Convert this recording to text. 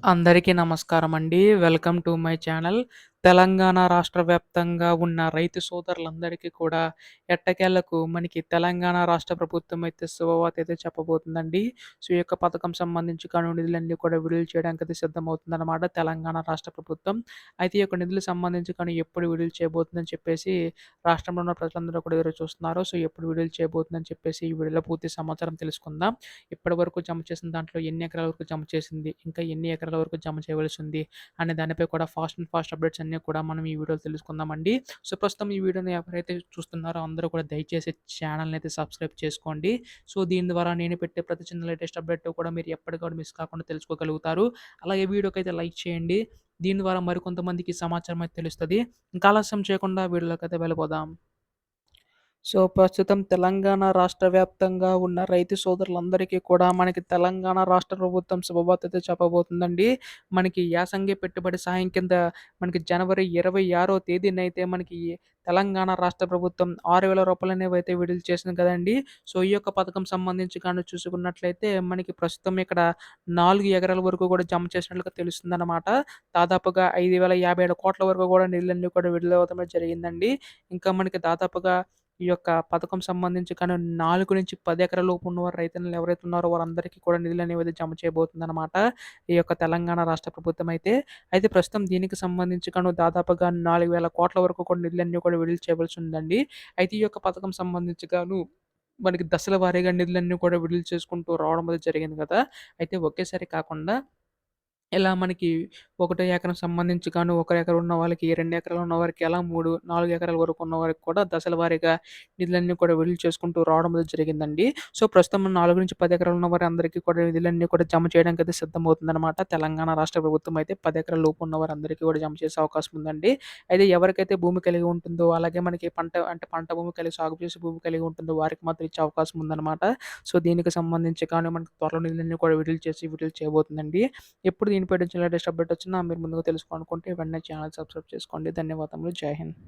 అందరికీ నమస్కారమండి. Welcome to my channel. Telangana రాష్ట్ర వ్యాప్తంగా ఉన్న రైతు సోదరులందరికీ కూడా ఎట్టకేలకు మనకి తెలంగాణ రాష్ట్ర ప్రభుత్వం అయితే శుభవార్త అయితే చెప్పబోతుందండి. సో, ఈ యొక్క పథకం సంబంధించి కాను నిధులన్నీ కూడా విడుదల చేయడానికైతే సిద్ధమవుతుందనమాట తెలంగాణ రాష్ట్ర ప్రభుత్వం. అయితే ఈ యొక్క నిధులకు సంబంధించి కానీ ఎప్పుడు విడుదల చేయబోతుందని చెప్పేసి రాష్ట్రంలో ఉన్న ప్రజలందరూ కూడా ఎదురు చూస్తున్నారు. సో, ఎప్పుడు విడుదల చేయబోతుందని చెప్పేసి ఈ వీడియోలో పూర్తి సమాచారం తెలుసుకుందాం. ఇప్పటివరకు జమ చేసిన దాంట్లో ఎన్ని ఎకరాల వరకు జమ చేసింది, ఇంకా ఎన్ని ఎకరాల వరకు జమ చేయవలసి ఉంది అనే దానిపై కూడా ఫాస్ట్ అప్డేట్స్ అన్నీ కూడా మనం ఈ వీడియోలో తెలుసుకుందామండి. సో, ప్రస్తుతం ఈ వీడియోని ఎవరైతే చూస్తున్నారో అందరూ కూడా దయచేసి ఛానల్‌ని అయితే సబ్స్క్రైబ్ చేసుకోండి. సో, దీని ద్వారా నేను పెట్టే ప్రతి చిన్న లేటెస్ట్ అప్డేట్ కూడా మీరు ఎప్పటికప్పుడు మిస్ కాకుండా తెలుసుకోగలుగుతారు. అలాగే వీడియోకైతే లైక్ చేయండి. దీని ద్వారా మరికొంతమందికి సమాచారం అయితే తెలుస్తది. ఇంకా ఆలస్యం చేయకుండా వీడియోలోకైతే వెళ్ళిపోదాం. సో, ప్రస్తుతం తెలంగాణ రాష్ట్ర వ్యాప్తంగా ఉన్న రైతు సోదరులందరికీ కూడా మనకి తెలంగాణ రాష్ట్ర ప్రభుత్వం శుభవార్త అయితే చెప్పబోతుందండి. మనకి యాసంగి పెట్టుబడి సాయం కింద మనకి జనవరి 26వ తేదీనైతే మనకి తెలంగాణ రాష్ట్ర ప్రభుత్వం రూ. 6,000 అనేవైతే విడుదల చేసింది కదండీ! సో, ఈ యొక్క పథకం సంబంధించి గాని చూసుకున్నట్లయితే మనకి ప్రస్తుతం ఇక్కడ 4 ఎకరాల వరకు కూడా జమ చేసినట్లుగా తెలుస్తుందన్నమాట. దాదాపుగా 5,057,00,00,000 వరకు కూడా నిధులన్నీ కూడా విడుదలవ్వడమే జరిగిందండి. ఇంకా మనకి దాదాపుగా ఈ యొక్క పథకం సంబంధించి కానీ 4-10 ఎకరాల లోపు ఉన్నవారు రైతన్నలు ఎవరైతే ఉన్నారో వారందరికీ కూడా నిధులనేవి జమ చేయబోతుందనమాట. ఈ యొక్క తెలంగాణ రాష్ట్ర ప్రభుత్వం అయితే. అయితే ప్రస్తుతం దీనికి సంబంధించి గాను దాదాపుగా 4,000,00,00,000 వరకు కూడా నిధులన్నీ కూడా విడుదల చేయవలసి ఉందండి. అయితే ఈ యొక్క పథకం సంబంధించి గాను మనకి దశల వారీగా నిధులన్నీ కూడా విడుదల చేసుకుంటూ రావడం అనేది జరిగింది కదా! అయితే ఒకేసారి కాకుండా ఇలా మనకి ఒకటో ఎకరం సంబంధించి గాను, ఒక ఎకరం ఉన్న వాళ్ళకి, 2 ఎకరాలు ఉన్న వారికి, అలా 3, 4 ఎకరాల వరకు ఉన్న వారికి కూడా దశల వారీగా నిధులన్నీ కూడా విడుదల చేసుకుంటూ రావడం అనేది జరిగిందండి. సో, ప్రస్తుతం 4-10 ఎకరాలు ఉన్న వారందరికీ కూడా నిధులన్నీ కూడా జమ చేయడానికైతే సిద్ధమవుతుందనమాట. తెలంగాణ రాష్ట్ర ప్రభుత్వం అయితే 10 ఎకరాల లోపు ఉన్న వారందరికీ కూడా జమ చేసే అవకాశం ఉందండి. అయితే ఎవరికైతే భూమి కలిగి ఉంటుందో, అలాగే మనకి పంట భూమి కలిగి సాగు చేసే భూమి కలిగి ఉంటుందో వారికి మాత్రం ఇచ్చే అవకాశం ఉందనమాట. సో, దీనికి సంబంధించి కానీ మనకు త్వరలో నిధులన్నీ కూడా విడుదల చేయబోతుందండి. ఎప్పుడు దీనిపై నుంచి లేటెస్ట్ అప్డేట్ వచ్చినా మీరు ముందుగా తెలుసుకోవాలనుకుంటే వెంటనే ఛానల్ సబ్స్క్రైబ్ చేసుకోండి. ధన్యవాదములు. జై హింద్.